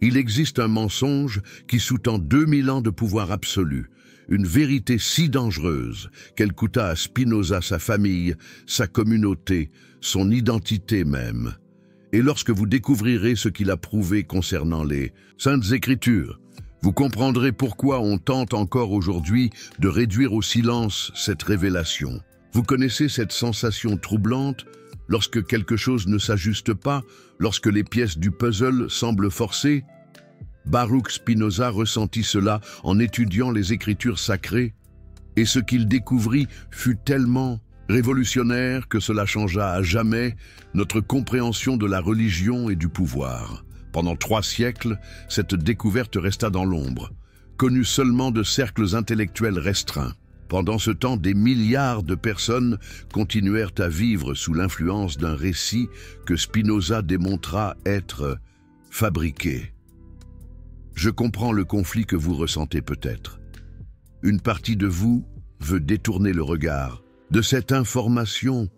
Il existe un mensonge qui sous-tend 2000 ans de pouvoir absolu, une vérité si dangereuse qu'elle coûta à Spinoza sa famille, sa communauté, son identité même. Et lorsque vous découvrirez ce qu'il a prouvé concernant les Saintes Écritures, vous comprendrez pourquoi on tente encore aujourd'hui de réduire au silence cette révélation. Vous connaissez cette sensation troublante lorsque quelque chose ne s'ajuste pas, lorsque les pièces du puzzle semblent forcées? Baruch Spinoza ressentit cela en étudiant les Écritures sacrées, et ce qu'il découvrit fut tellement révolutionnaire que cela changea à jamais notre compréhension de la religion et du pouvoir. Pendant 3 siècles, cette découverte resta dans l'ombre, connue seulement de cercles intellectuels restreints. Pendant ce temps, des milliards de personnes continuèrent à vivre sous l'influence d'un récit que Spinoza démontra être fabriqué. Je comprends le conflit que vous ressentez peut-être. Une partie de vous veut détourner le regard de cette information.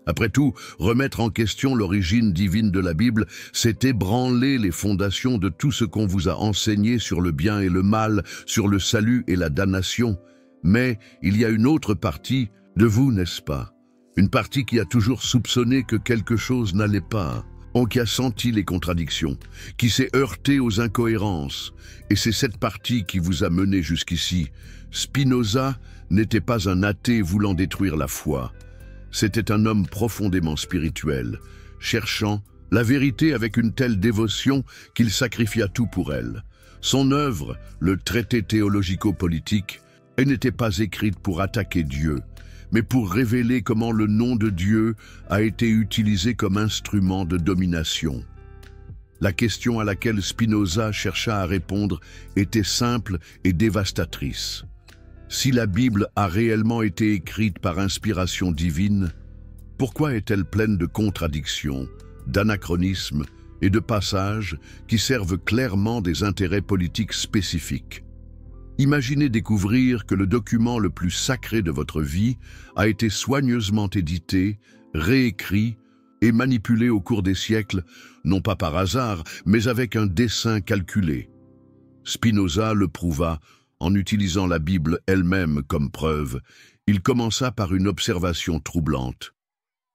Après tout, remettre en question l'origine divine de la Bible, c'est ébranler les fondations de tout ce qu'on vous a enseigné sur le bien et le mal, sur le salut et la damnation. Mais il y a une autre partie de vous, n'est-ce pas? Une partie qui a toujours soupçonné que quelque chose n'allait pas, qui a senti les contradictions, qui s'est heurtée aux incohérences. Et c'est cette partie qui vous a mené jusqu'ici. Spinoza n'était pas un athée voulant détruire la foi. C'était un homme profondément spirituel, cherchant la vérité avec une telle dévotion qu'il sacrifia tout pour elle. Son œuvre, le traité théologico-politique, elle n'était pas écrite pour attaquer Dieu, mais pour révéler comment le nom de Dieu a été utilisé comme instrument de domination. La question à laquelle Spinoza chercha à répondre était simple et dévastatrice. Si la Bible a réellement été écrite par inspiration divine, pourquoi est-elle pleine de contradictions, d'anachronismes et de passages qui servent clairement des intérêts politiques spécifiques? Imaginez découvrir que le document le plus sacré de votre vie a été soigneusement édité, réécrit et manipulé au cours des siècles, non pas par hasard, mais avec un dessein calculé. Spinoza le prouva en utilisant la Bible elle-même comme preuve. Il commença par une observation troublante.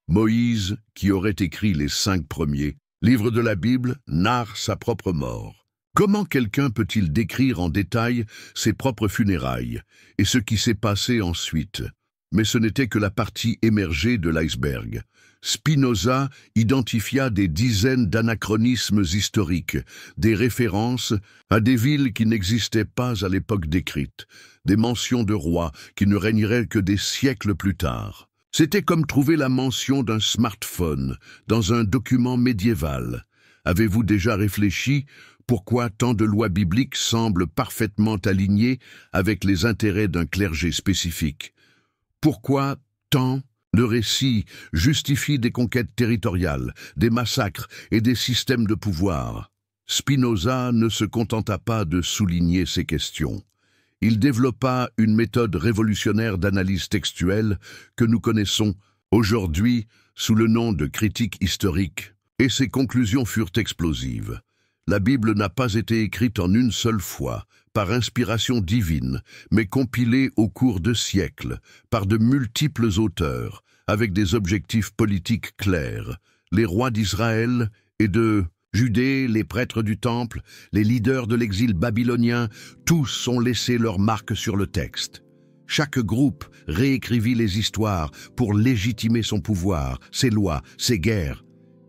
Moïse, qui aurait écrit les 5 premiers livres de la Bible, narre sa propre mort. Comment quelqu'un peut-il décrire en détail ses propres funérailles et ce qui s'est passé ensuite? Mais ce n'était que la partie émergée de l'iceberg. Spinoza identifia des dizaines d'anachronismes historiques, des références à des villes qui n'existaient pas à l'époque décrite, des mentions de rois qui ne régneraient que des siècles plus tard. C'était comme trouver la mention d'un smartphone dans un document médiéval. Avez-vous déjà réfléchi pourquoi tant de lois bibliques semblent parfaitement alignées avec les intérêts d'un clergé spécifique? Pourquoi tant de récits justifient des conquêtes territoriales, des massacres et des systèmes de pouvoir? Spinoza ne se contenta pas de souligner ces questions. Il développa une méthode révolutionnaire d'analyse textuelle que nous connaissons aujourd'hui sous le nom de critique historique, et ses conclusions furent explosives. La Bible n'a pas été écrite en une seule fois, par inspiration divine, mais compilée au cours de siècles, par de multiples auteurs, avec des objectifs politiques clairs. Les rois d'Israël et de Judée, les prêtres du temple, les leaders de l'exil babylonien, tous ont laissé leur marque sur le texte. Chaque groupe réécrivit les histoires pour légitimer son pouvoir, ses lois, ses guerres.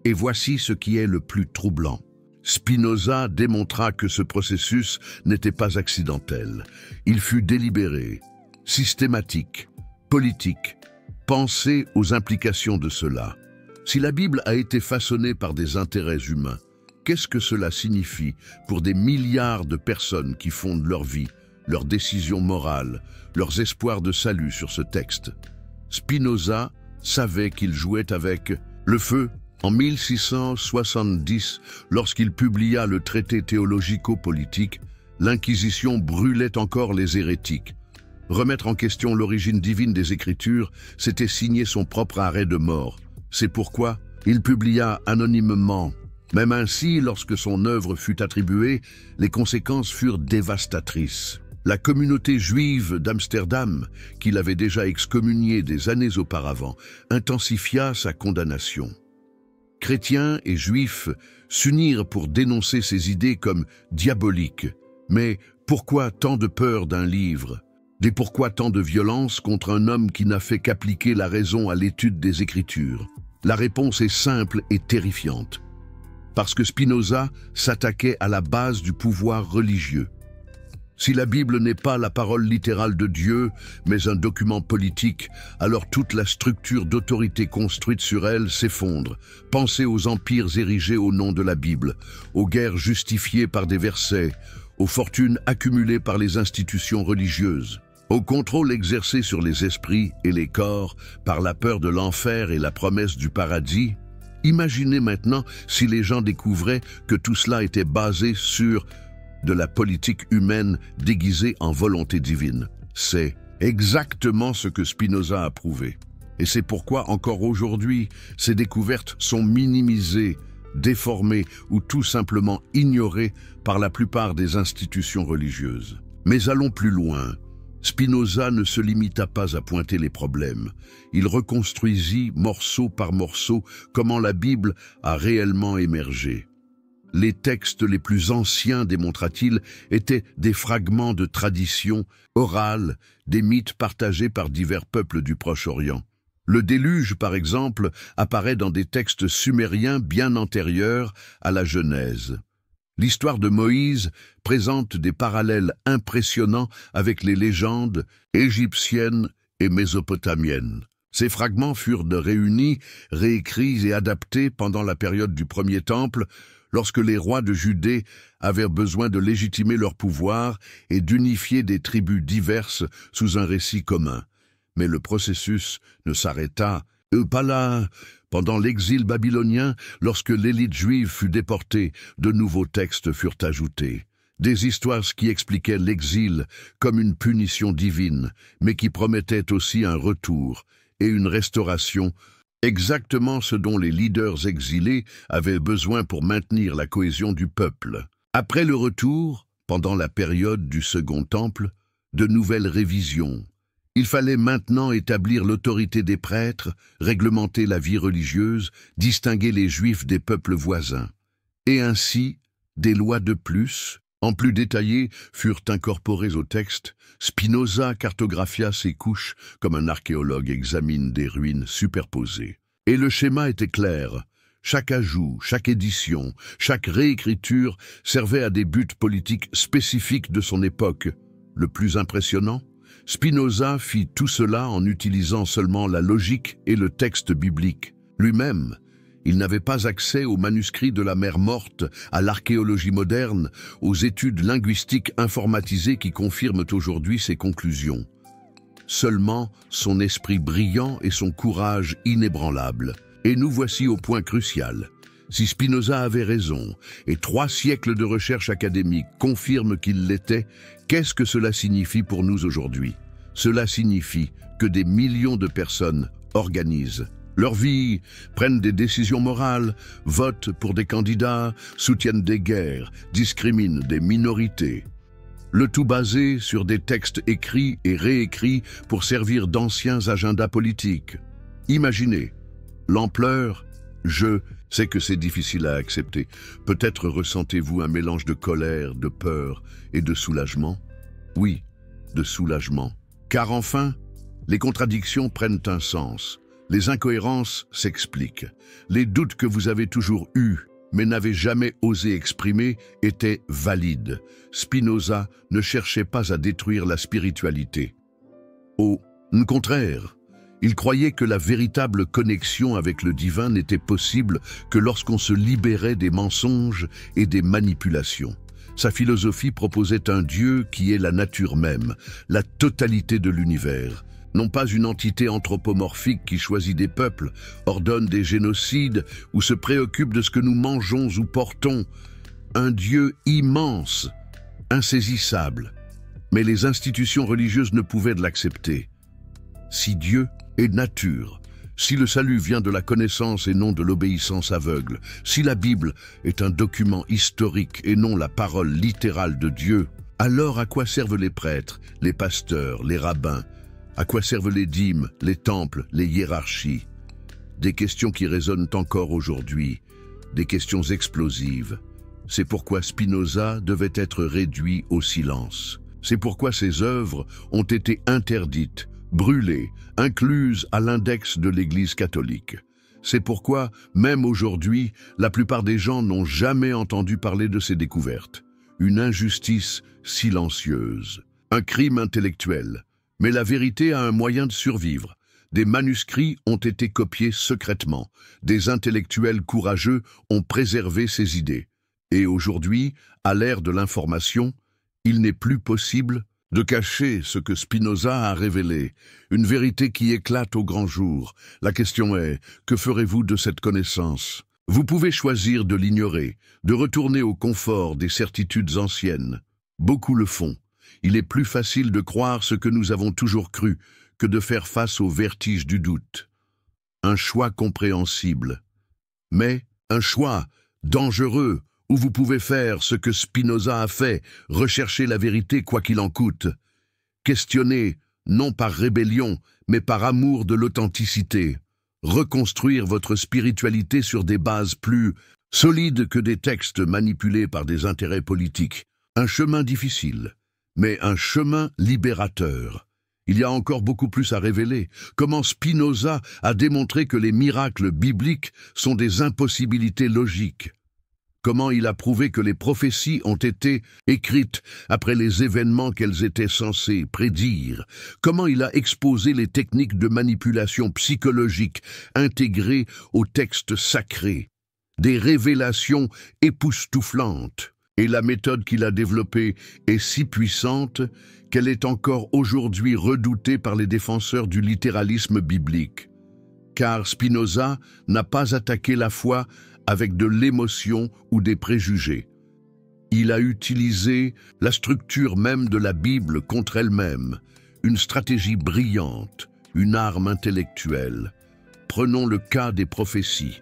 Et voici ce qui est le plus troublant. Spinoza démontra que ce processus n'était pas accidentel. Il fut délibéré, systématique, politique, pensé aux implications de cela. Si la Bible a été façonnée par des intérêts humains, qu'est-ce que cela signifie pour des milliards de personnes qui fondent leur vie, leurs décisions morales, leurs espoirs de salut sur ce texte? Spinoza savait qu'il jouait avec le feu. En 1670, lorsqu'il publia le traité théologico-politique, l'Inquisition brûlait encore les hérétiques. Remettre en question l'origine divine des Écritures, c'était signer son propre arrêt de mort. C'est pourquoi il publia anonymement Même ainsi, lorsque son œuvre fut attribuée, les conséquences furent dévastatrices. La communauté juive d'Amsterdam, qu'il avait déjà excommuniée des années auparavant, intensifia sa condamnation. Chrétiens et juifs s'unirent pour dénoncer ces idées comme diaboliques. Mais pourquoi tant de peur d'un livre? Et pourquoi tant de violence contre un homme qui n'a fait qu'appliquer la raison à l'étude des Écritures? La réponse est simple et terrifiante. Parce que Spinoza s'attaquait à la base du pouvoir religieux. Si la Bible n'est pas la parole littérale de Dieu, mais un document politique, alors toute la structure d'autorité construite sur elle s'effondre. Pensez aux empires érigés au nom de la Bible, aux guerres justifiées par des versets, aux fortunes accumulées par les institutions religieuses, au contrôle exercé sur les esprits et les corps par la peur de l'enfer et la promesse du paradis. Imaginez maintenant si les gens découvraient que tout cela était basé sur de la politique humaine déguisée en volonté divine. C'est exactement ce que Spinoza a prouvé. Et c'est pourquoi, encore aujourd'hui, ces découvertes sont minimisées, déformées ou tout simplement ignorées par la plupart des institutions religieuses. Mais allons plus loin. Spinoza ne se limita pas à pointer les problèmes. Il reconstruisit, morceau par morceau, comment la Bible a réellement émergé. Les textes les plus anciens, démontra-t-il, étaient des fragments de traditions orales, des mythes partagés par divers peuples du Proche-Orient. Le déluge, par exemple, apparaît dans des textes sumériens bien antérieurs à la Genèse. L'histoire de Moïse présente des parallèles impressionnants avec les légendes égyptiennes et mésopotamiennes. Ces fragments furent réunis, réécrits et adaptés pendant la période du Premier Temple, lorsque les rois de Judée avaient besoin de légitimer leur pouvoir et d'unifier des tribus diverses sous un récit commun. Mais le processus ne s'arrêta pas là. Pendant l'exil babylonien, lorsque l'élite juive fut déportée, de nouveaux textes furent ajoutés. Des histoires qui expliquaient l'exil comme une punition divine, mais qui promettaient aussi un retour et une restauration, exactement ce dont les leaders exilés avaient besoin pour maintenir la cohésion du peuple. Après le retour, pendant la période du Second Temple, de nouvelles révisions. Il fallait maintenant établir l'autorité des prêtres, réglementer la vie religieuse, distinguer les Juifs des peuples voisins. Et ainsi, des lois de plus, en plus détaillées, furent incorporées au texte. Spinoza cartographia ces couches comme un archéologue examine des ruines superposées. Et le schéma était clair. Chaque ajout, chaque édition, chaque réécriture servait à des buts politiques spécifiques de son époque. Le plus impressionnant, Spinoza fit tout cela en utilisant seulement la logique et le texte biblique. Lui-même, il n'avait pas accès aux manuscrits de la mer morte, à l'archéologie moderne, aux études linguistiques informatisées qui confirment aujourd'hui ses conclusions. Seulement son esprit brillant et son courage inébranlable. Et nous voici au point crucial. Si Spinoza avait raison, et 3 siècles de recherche académique confirment qu'il l'était, qu'est-ce que cela signifie pour nous aujourd'hui? Cela signifie que des millions de personnes organisent leur vie, prennent des décisions morales, votent pour des candidats, soutiennent des guerres, discriminent des minorités. Le tout basé sur des textes écrits et réécrits pour servir d'anciens agendas politiques. Imaginez l'ampleur. Je sais que c'est difficile à accepter. Peut-être ressentez-vous un mélange de colère, de peur et de soulagement. Oui, de soulagement. Car enfin, les contradictions prennent un sens. Les incohérences s'expliquent. Les doutes que vous avez toujours eus, mais n'avez jamais osé exprimer, étaient valides. Spinoza ne cherchait pas à détruire la spiritualité. Au contraire, il croyait que la véritable connexion avec le divin n'était possible que lorsqu'on se libérait des mensonges et des manipulations. Sa philosophie proposait un Dieu qui est la nature même, la totalité de l'univers. Non pas une entité anthropomorphique qui choisit des peuples, ordonne des génocides ou se préoccupe de ce que nous mangeons ou portons. Un Dieu immense, insaisissable. Mais les institutions religieuses ne pouvaient l'accepter. Si Dieu est nature, Si le salut vient de la connaissance et non de l'obéissance aveugle, si la Bible est un document historique et non la parole littérale de Dieu, alors à quoi servent les prêtres, les pasteurs, les rabbins? À quoi servent les dîmes, les temples, les hiérarchies? Des questions qui résonnent encore aujourd'hui, des questions explosives. C'est pourquoi Spinoza devait être réduit au silence. C'est pourquoi ses œuvres ont été interdites, brûlées, incluses à l'index de l'Église catholique. C'est pourquoi, même aujourd'hui, la plupart des gens n'ont jamais entendu parler de ses découvertes. Une injustice silencieuse, un crime intellectuel. Mais la vérité a un moyen de survivre. Des manuscrits ont été copiés secrètement. Des intellectuels courageux ont préservé ces idées. Et aujourd'hui, à l'ère de l'information, il n'est plus possible de cacher ce que Spinoza a révélé, une vérité qui éclate au grand jour. La question est, que ferez-vous de cette connaissance? Vous pouvez choisir de l'ignorer, de retourner au confort des certitudes anciennes. Beaucoup le font. Il est plus facile de croire ce que nous avons toujours cru que de faire face au vertige du doute. Un choix compréhensible, mais un choix dangereux où vous pouvez faire ce que Spinoza a fait, rechercher la vérité quoi qu'il en coûte. Questionner, non par rébellion, mais par amour de l'authenticité. Reconstruire votre spiritualité sur des bases plus solides que des textes manipulés par des intérêts politiques. Un chemin difficile, mais un chemin libérateur. Il y a encore beaucoup plus à révéler. Comment Spinoza a démontré que les miracles bibliques sont des impossibilités logiques. Comment il a prouvé que les prophéties ont été écrites après les événements qu'elles étaient censées prédire. Comment il a exposé les techniques de manipulation psychologique intégrées aux textes sacrés. Des révélations époustouflantes. Et la méthode qu'il a développée est si puissante qu'elle est encore aujourd'hui redoutée par les défenseur du littéralisme biblique. Car Spinoza n'a pas attaqué la foi avec de l'émotion ou des préjugés. Il a utilisé la structure même de la Bible contre elle-même, une stratégie brillante, une arme intellectuelle. Prenons le cas des prophéties.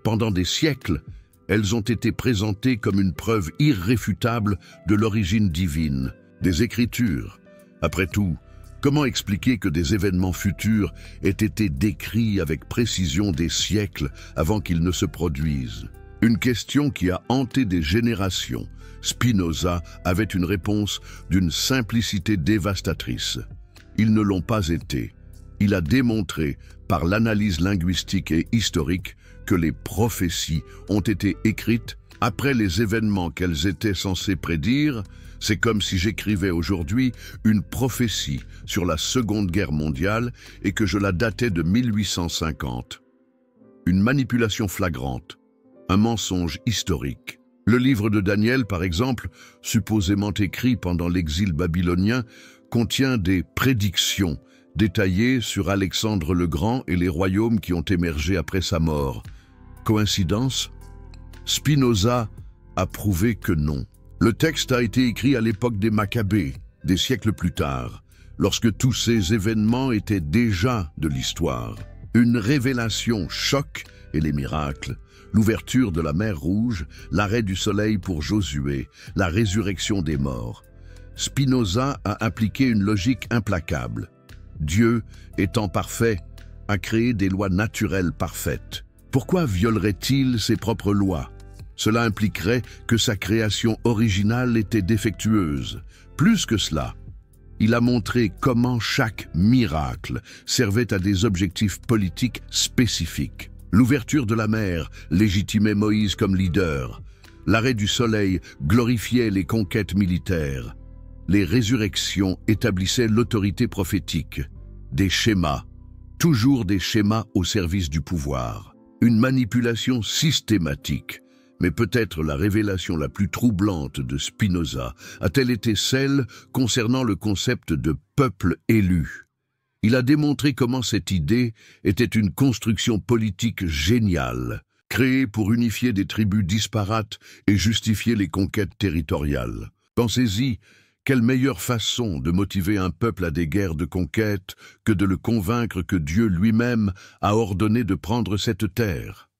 Pendant des siècles, elles ont été présentées comme une preuve irréfutable de l'origine divine, des Écritures. Après tout, comment expliquer que des événements futurs aient été décrits avec précision des siècles avant qu'ils ne se produisent? Une question qui a hanté des générations. Spinoza avait une réponse d'une simplicité dévastatrice. Ils ne l'ont pas été. Il a démontré, par l'analyse linguistique et historique, que les prophéties ont été écrites après les événements qu'elles étaient censées prédire. C'est comme si j'écrivais aujourd'hui une prophétie sur la Seconde Guerre mondiale et que je la datais de 1850. Une manipulation flagrante, un mensonge historique. Le livre de Daniel, par exemple, supposément écrit pendant l'exil babylonien, contient des prédictions détaillées sur Alexandre le Grand et les royaumes qui ont émergé après sa mort. Coïncidence? Spinoza a prouvé que non. Le texte a été écrit à l'époque des Maccabées, des siècles plus tard, lorsque tous ces événements étaient déjà de l'histoire. Une révélation choque et les miracles, l'ouverture de la mer Rouge, l'arrêt du soleil pour Josué, la résurrection des morts. Spinoza a appliqué une logique implacable. Dieu, étant parfait, a créé des lois naturelles parfaites. Pourquoi violerait-il ses propres lois? Cela impliquerait que sa création originale était défectueuse. Plus que cela, il a montré comment chaque miracle servait à des objectifs politiques spécifiques. L'ouverture de la mer légitimait Moïse comme leader. L'arrêt du soleil glorifiait les conquêtes militaires. Les résurrections établissaient l'autorité prophétique. Des schémas, toujours des schémas au service du pouvoir. Une manipulation systématique. Mais peut-être la révélation la plus troublante de Spinoza a-t-elle été celle concernant le concept de peuple élu. Il a démontré comment cette idée était une construction politique géniale, créée pour unifier des tribus disparates et justifier les conquêtes territoriales. Pensez-y, Quelle meilleure façon de motiver un peuple à des guerres de conquête que de le convaincre que Dieu lui-même a ordonné de prendre cette terre?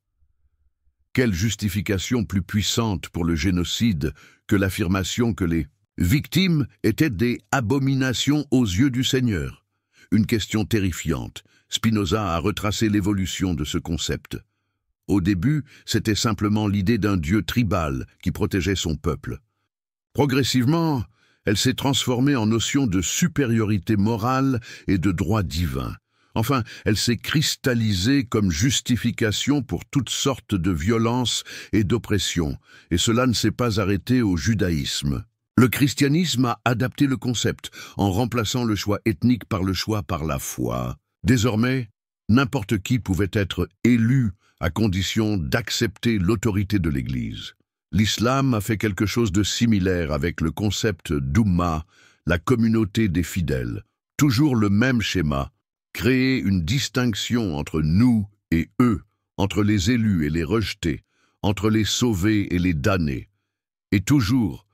Quelle justification plus puissante pour le génocide que l'affirmation que les victimes étaient des abominations aux yeux du Seigneur? Une question terrifiante. Spinoza a retracé l'évolution de ce concept. Au début, c'était simplement l'idée d'un Dieu tribal qui protégeait son peuple. Progressivement, elle s'est transformée en notion de supériorité morale et de droit divin. Enfin, elle s'est cristallisée comme justification pour toutes sortes de violences et d'oppressions, et cela ne s'est pas arrêté au judaïsme. Le christianisme a adapté le concept en remplaçant le choix ethnique par le choix par la foi. Désormais, n'importe qui pouvait être élu à condition d'accepter l'autorité de l'Église. L'islam a fait quelque chose de similaire avec le concept d'Umma, la communauté des fidèles. Toujours le même schéma, créer une distinction entre nous et eux, entre les élus et les rejetés, entre les sauvés et les damnés. Et toujours,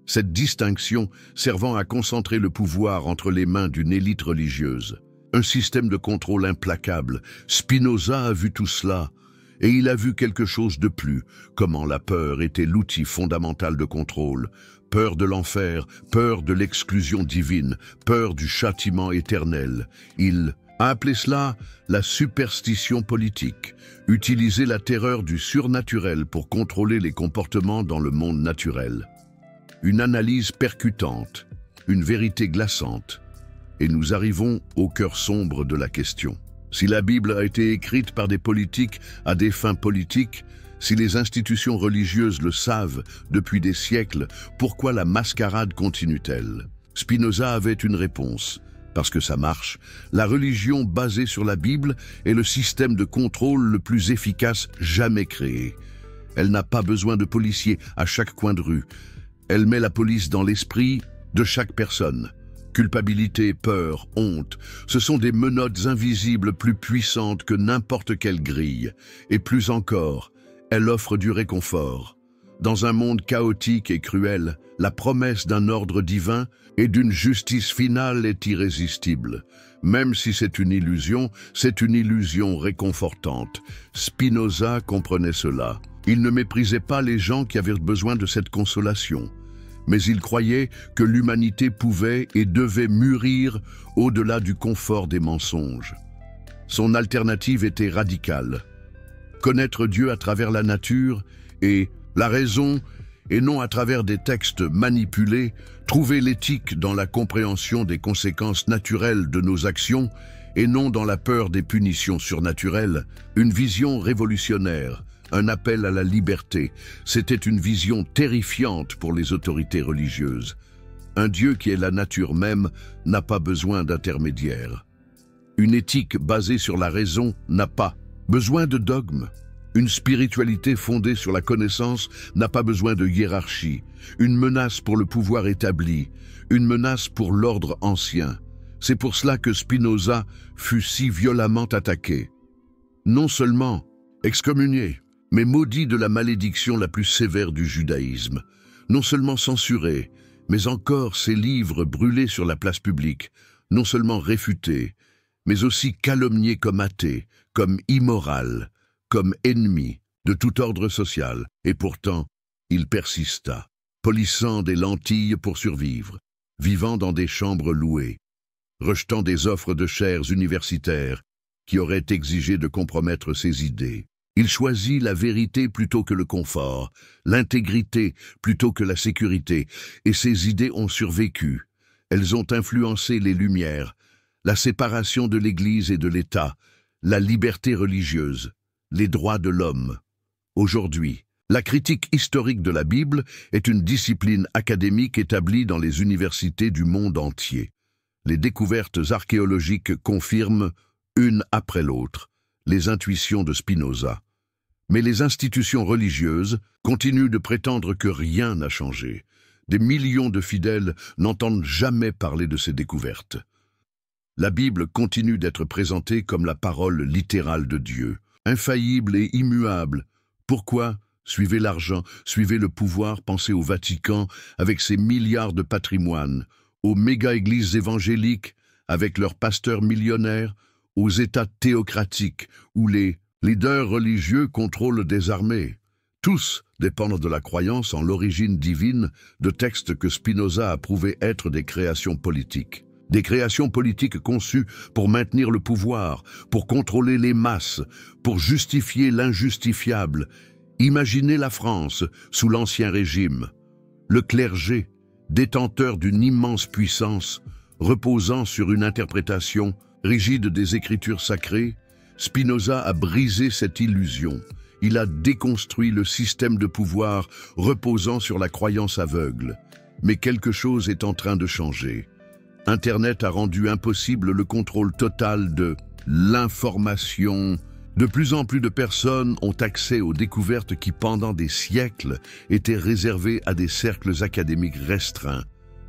cette distinction servant à concentrer le pouvoir entre les mains d'une élite religieuse. Un système de contrôle implacable. Spinoza a vu tout cela, et il a vu quelque chose de plus, comment la peur était l'outil fondamental de contrôle. Peur de l'enfer, peur de l'exclusion divine, peur du châtiment éternel. Il a appelé cela la superstition politique, utiliser la terreur du surnaturel pour contrôler les comportements dans le monde naturel. Une analyse percutante, une vérité glaçante. Et nous arrivons au cœur sombre de la question. Si la Bible a été écrite par des politiques à des fins politiques, si les institutions religieuses le savent depuis des siècles, pourquoi la mascarade continue-t-elle? Spinoza avait une réponse. Parce que ça marche, la religion basée sur la Bible est le système de contrôle le plus efficace jamais créé. Elle n'a pas besoin de policiers à chaque coin de rue. Elle met la police dans l'esprit de chaque personne. Culpabilité, peur, honte, ce sont des menottes invisibles plus puissantes que n'importe quelle grille. Et plus encore, elle offre du réconfort. Dans un monde chaotique et cruel, la promesse d'un ordre divin et d'une justice finale est irrésistible. Même si c'est une illusion réconfortante. Spinoza comprenait cela. Il ne méprisait pas les gens qui avaient besoin de cette consolation. Mais il croyait que l'humanité pouvait et devait mûrir au-delà du confort des mensonges. Son alternative était radicale. Connaître Dieu à travers la nature et la raison, et non à travers des textes manipulés, trouver l'éthique dans la compréhension des conséquences naturelles de nos actions et non dans la peur des punitions surnaturelles, une vision révolutionnaire, un appel à la liberté. C'était une vision terrifiante pour les autorités religieuses. Un Dieu qui est la nature même n'a pas besoin d'intermédiaire. Une éthique basée sur la raison n'a pas besoin de dogmes. Une spiritualité fondée sur la connaissance n'a pas besoin de hiérarchie. Une menace pour le pouvoir établi, une menace pour l'ordre ancien. C'est pour cela que Spinoza fut si violemment attaqué. Non seulement excommunié, mais maudit de la malédiction la plus sévère du judaïsme. Non seulement censuré, mais encore ses livres brûlés sur la place publique. Non seulement réfutés, mais aussi calomnié comme athée, comme immoral, comme ennemi de tout ordre social. Et pourtant, il persista, polissant des lentilles pour survivre, vivant dans des chambres louées, rejetant des offres de chaires universitaires qui auraient exigé de compromettre ses idées. Il choisit la vérité plutôt que le confort, l'intégrité plutôt que la sécurité, et ses idées ont survécu. Elles ont influencé les Lumières, la séparation de l'Église et de l'État, la liberté religieuse, les droits de l'homme. Aujourd'hui, la critique historique de la Bible est une discipline académique établie dans les universités du monde entier. Les découvertes archéologiques confirment, une après l'autre, les intuitions de Spinoza. Mais les institutions religieuses continuent de prétendre que rien n'a changé. Des millions de fidèles n'entendent jamais parler de ces découvertes. La Bible continue d'être présentée comme la parole littérale de Dieu, infaillible et immuable. Pourquoi? Suivez l'argent, suivez le pouvoir, pensez au Vatican avec ses milliards de patrimoine, aux méga-églises évangéliques avec leurs pasteurs millionnaires, aux États théocratiques où les leaders religieux contrôlent des armées. Tous dépendent de la croyance en l'origine divine de textes que Spinoza a prouvé être des créations politiques. Des créations politiques conçues pour maintenir le pouvoir, pour contrôler les masses, pour justifier l'injustifiable. Imaginez la France sous l'Ancien Régime. Le clergé, détenteur d'une immense puissance, reposant sur une interprétation rigide des Écritures sacrées, Spinoza a brisé cette illusion. Il a déconstruit le système de pouvoir reposant sur la croyance aveugle. Mais quelque chose est en train de changer. Internet a rendu impossible le contrôle total de l'information. De plus en plus de personnes ont accès aux découvertes qui, pendant des siècles, étaient réservées à des cercles académiques restreints.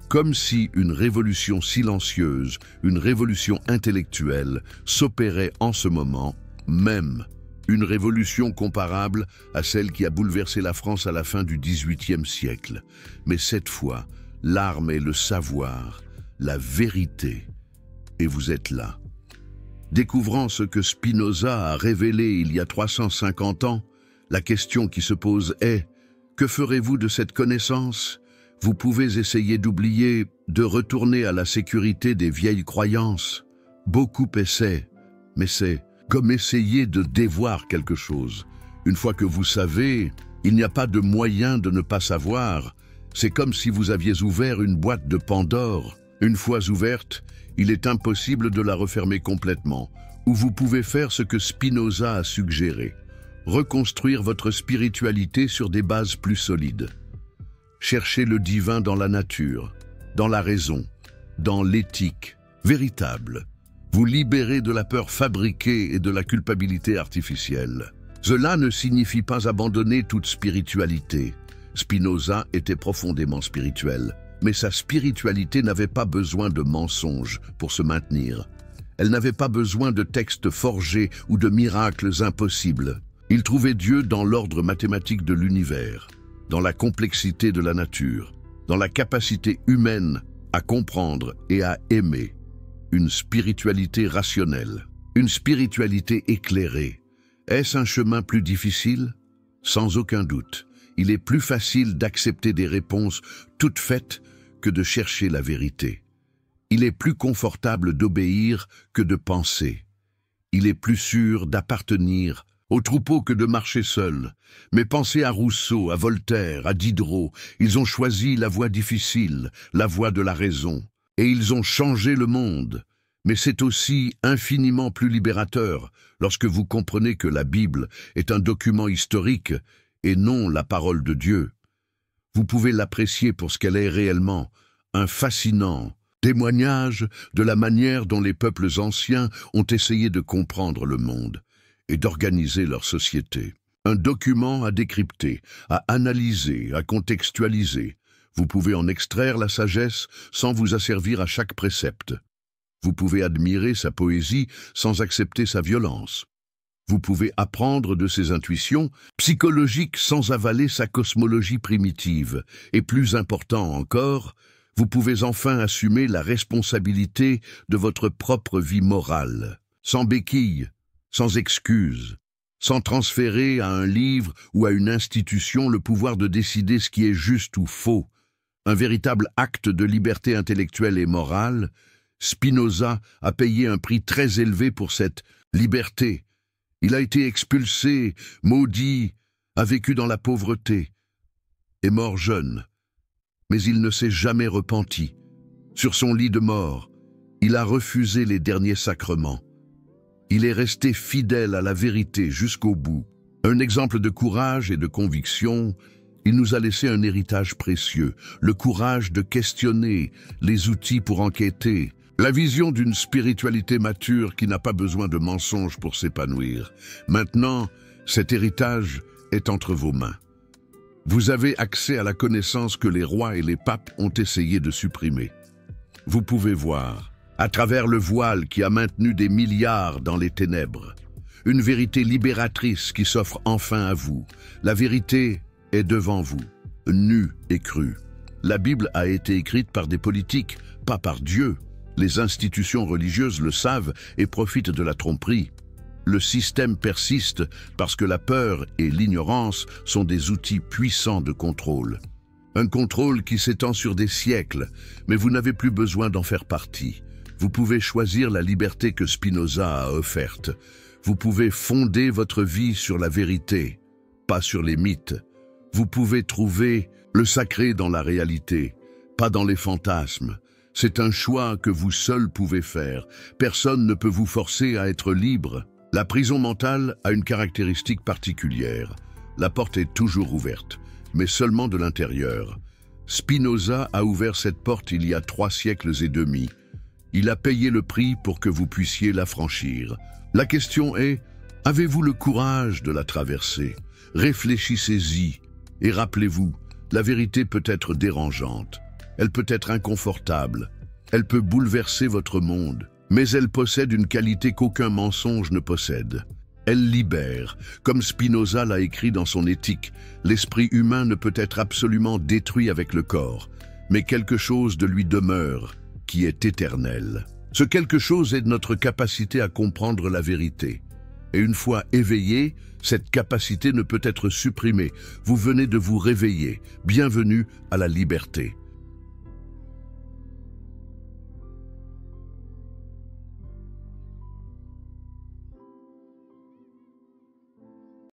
Comme si une révolution silencieuse, une révolution intellectuelle, s'opérait en ce moment même. Une révolution comparable à celle qui a bouleversé la France à la fin du XVIIIe siècle. Mais cette fois, l'arme est le savoir, la vérité. Et vous êtes là. Découvrant ce que Spinoza a révélé il y a 350 ans, la question qui se pose est « Que ferez-vous de cette connaissance ?» Vous pouvez essayer d'oublier, de retourner à la sécurité des vieilles croyances. Beaucoup essaient, mais c'est comme essayer de dévoir quelque chose. Une fois que vous savez, il n'y a pas de moyen de ne pas savoir. C'est comme si vous aviez ouvert une boîte de Pandore. Une fois ouverte, il est impossible de la refermer complètement, ou vous pouvez faire ce que Spinoza a suggéré, reconstruire votre spiritualité sur des bases plus solides. Cherchez le divin dans la nature, dans la raison, dans l'éthique véritable. Vous libérez de la peur fabriquée et de la culpabilité artificielle. Cela ne signifie pas abandonner toute spiritualité. Spinoza était profondément spirituel, mais sa spiritualité n'avait pas besoin de mensonges pour se maintenir. Elle n'avait pas besoin de textes forgés ou de miracles impossibles. Il trouvait Dieu dans l'ordre mathématique de l'univers, dans la complexité de la nature, dans la capacité humaine à comprendre et à aimer. Une spiritualité rationnelle, une spiritualité éclairée. Est-ce un chemin plus difficile? Sans aucun doute. Il est plus facile d'accepter des réponses toutes faites que de chercher la vérité. Il est plus confortable d'obéir que de penser. Il est plus sûr d'appartenir au troupeau que de marcher seul. Mais pensez à Rousseau, à Voltaire, à Diderot. Ils ont choisi la voie difficile, la voie de la raison. Et ils ont changé le monde. Mais c'est aussi infiniment plus libérateur lorsque vous comprenez que la Bible est un document historique et non la parole de Dieu. Vous pouvez l'apprécier pour ce qu'elle est réellement, un fascinant témoignage de la manière dont les peuples anciens ont essayé de comprendre le monde et d'organiser leur société. Un document à décrypter, à analyser, à contextualiser. Vous pouvez en extraire la sagesse sans vous asservir à chaque précepte. Vous pouvez admirer sa poésie sans accepter sa violence. Vous pouvez apprendre de ses intuitions psychologiques sans avaler sa cosmologie primitive. Et plus important encore, vous pouvez enfin assumer la responsabilité de votre propre vie morale, sans béquille, sans excuse, sans transférer à un livre ou à une institution le pouvoir de décider ce qui est juste ou faux. Un véritable acte de liberté intellectuelle et morale. Spinoza a payé un prix très élevé pour cette liberté. Il a été expulsé, maudit, a vécu dans la pauvreté, est mort jeune. Mais il ne s'est jamais repenti. Sur son lit de mort, il a refusé les derniers sacrements. Il est resté fidèle à la vérité jusqu'au bout. Un exemple de courage et de conviction. Il nous a laissé un héritage précieux, le courage de questionner, les outils pour enquêter, la vision d'une spiritualité mature qui n'a pas besoin de mensonges pour s'épanouir. Maintenant, cet héritage est entre vos mains. Vous avez accès à la connaissance que les rois et les papes ont essayé de supprimer. Vous pouvez voir, à travers le voile qui a maintenu des milliards dans les ténèbres, une vérité libératrice qui s'offre enfin à vous. La vérité est devant vous, nue et crue. La Bible a été écrite par des politiques, pas par Dieu. Les institutions religieuses le savent et profitent de la tromperie. Le système persiste parce que la peur et l'ignorance sont des outils puissants de contrôle. Un contrôle qui s'étend sur des siècles, mais vous n'avez plus besoin d'en faire partie. Vous pouvez choisir la liberté que Spinoza a offerte. Vous pouvez fonder votre vie sur la vérité, pas sur les mythes. Vous pouvez trouver le sacré dans la réalité, pas dans les fantasmes. C'est un choix que vous seul pouvez faire. Personne ne peut vous forcer à être libre. La prison mentale a une caractéristique particulière. La porte est toujours ouverte, mais seulement de l'intérieur. Spinoza a ouvert cette porte il y a 3 siècles et demi. Il a payé le prix pour que vous puissiez la franchir. La question est, avez-vous le courage de la traverser? Réfléchissez-y et rappelez-vous, la vérité peut être dérangeante. Elle peut être inconfortable. Elle peut bouleverser votre monde. Mais elle possède une qualité qu'aucun mensonge ne possède. Elle libère. Comme Spinoza l'a écrit dans son Éthique, l'esprit humain ne peut être absolument détruit avec le corps, mais quelque chose de lui demeure, qui est éternel. Ce quelque chose est notre capacité à comprendre la vérité. Et une fois éveillé, cette capacité ne peut être supprimée. Vous venez de vous réveiller. Bienvenue à la liberté.